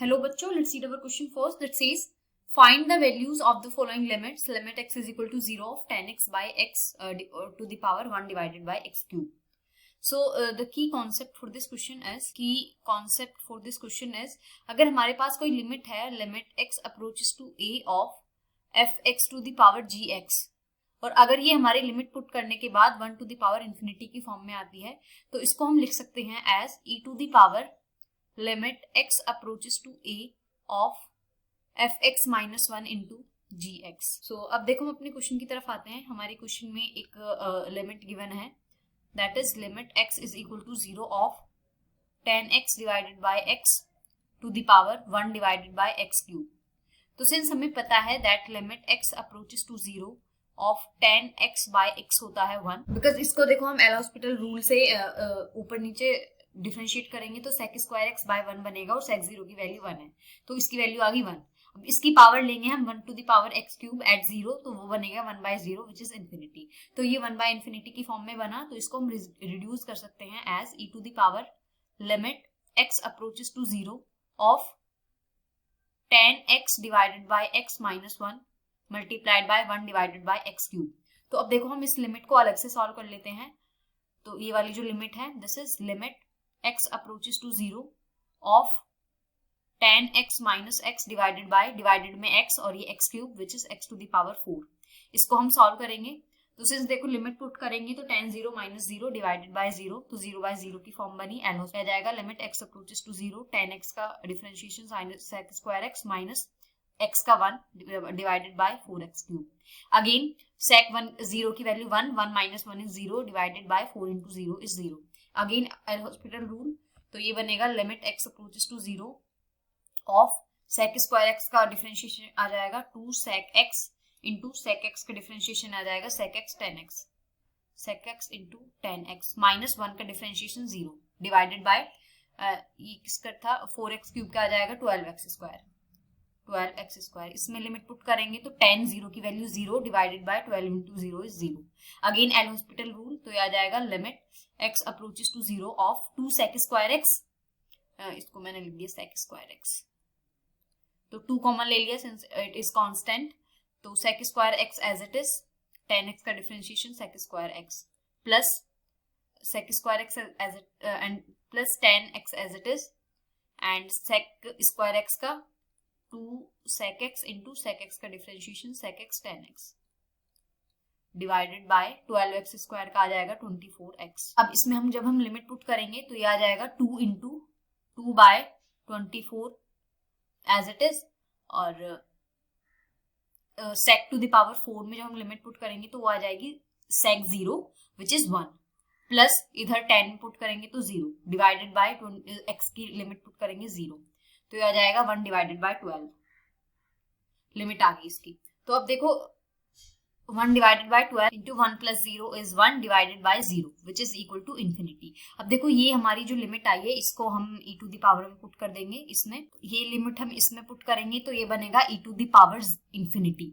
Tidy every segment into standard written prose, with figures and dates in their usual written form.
Hello बच्चों, let's read our question first. That says find the values of the following limits. Limit x is equal to 0 of 10x by x to the power 1 divided by x cube. So the key concept for this question is अगर हमारे पास कोई limit है, limit x approaches to a of fx to the power gx, और अगर ये हमारे limit put करने के बाद 1 to the power infinity की फॉर्म में आती है, तो इसको हम लिख सकते हैं as e to the power limit x approaches to a of fx minus 1 into gx. So अब देखो हम अपने क्वेश्चन की तरफ आते हैं. हमारे क्वेश्चन में एक लिमिट गिवन है, that is limit x is equal to 0 of 10x divided by x to the power 1 divided by x cube. तो सिंस हमें पता है that limit x approaches to 0 of 10x by x होता है 1, because इसको देखो हम एल हॉस्पिटल रूल से ऊपर नीचे डिफरेंशिएट करेंगे तो sec स्क्वायर x बाय 1 बनेगा और sec 0 की वैल्यू 1 है, तो इसकी वैल्यू आ गई 1. अब इसकी पावर लेंगे हम 1 to the power x cube at 0, तो वो बनेगा 1 बाय 0 विच इज इन्फिनिटी. तो ये 1 बाय इन्फिनिटी की फॉर्म में बना, तो इसको हम रिड्यूस कर सकते हैं as e to the power limit x approaches to 0 of 10x divided by x minus 1 multiplied by 1 divided by x cube. तो अब देखो हम इस लिमिट को अलग से सॉल्व कर लेते हैं. तो ये वाली जो लिमिट है, this is limit x approaches to 0 of 10x minus x divided में x और ये x cube which is x to the power 4. इसको हम सॉल्व करेंगे, तो सिंस देखो लिमिट पुट करेंगे तो 10 0 माइनस 0 डिवाइडेड बाय 0, तो 0 बाय 0 की फॉर्म बनी. एल हो जाएगा limit x approaches to 0 10x का differentiation sec square x minus x का 1 divided by 4x cube. Again sec 1 0 की value 1 minus 1 is 0 divided by 4 into 0 is 0. Again L'Hospital rule, तो ये बनेगा limit x approaches to 0 of sec square x का differentiation आ जाएगा 2 sec x into sec x का differentiation आ जाएगा sec x into 10x minus 1 का डिफरेंशिएशन 0 डिवाइडेड बाय ये किसका था 4x क्यूब का आ जाएगा 12x स्क्वायर. इसमें लिमिट पुट करेंगे तो 10 0 की value 0 divided by 12 into 0 is 0. Again L'Hospital rule, तो ये आ जाएगा limit x approaches to 0 of 2 sec square x, इसको मैंने लिख दिया sec स्क्वायर x, तो 2 कॉमन ले लिया सिंस इट इज कांस्टेंट, तो sec square x as it is 10x का differentiation sec square x plus sec square x as it and plus 10x as it is and sec square x का 2 sec x into sec x का differentiation sec x 10x divided by 12x square का आ जाएगा 24x. अब इसमें हम जब हम लिमिट पुट करेंगे तो ये आ जाएगा 2 into 2 by 24 as it is, और sec टू द पावर 4 में जब हम लिमिट पुट करेंगे तो वो आ जाएगी sec 0 विच इज 1 प्लस इधर 10 पुट करेंगे तो 0 डिवाइडेड बाय x की लिमिट पुट करेंगे 0, तो ये आ जाएगा 1 डिवाइडेड बाय 12. लिमिट आ गई इसकी. तो अब देखो 1 divided by 12 into 1 plus 0 is 1 divided by 0 which is equal to infinity. अब देखो ये हमारी जो लिमिट आई है इसको हम e टू द पावर में पुट कर देंगे. इसमें ये लिमिट हम इसमें पुट करेंगे तो ये बनेगा e to the power infinity.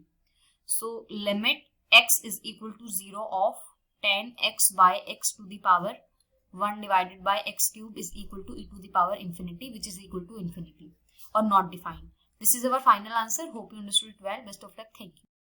So limit x is equal to 0 of 10x by x to the power 1 divided by x cube is equal to e to the power infinity, which is equal to infinity or not defined. This is our final answer. Hope you understood it well. Best of luck. Thank you.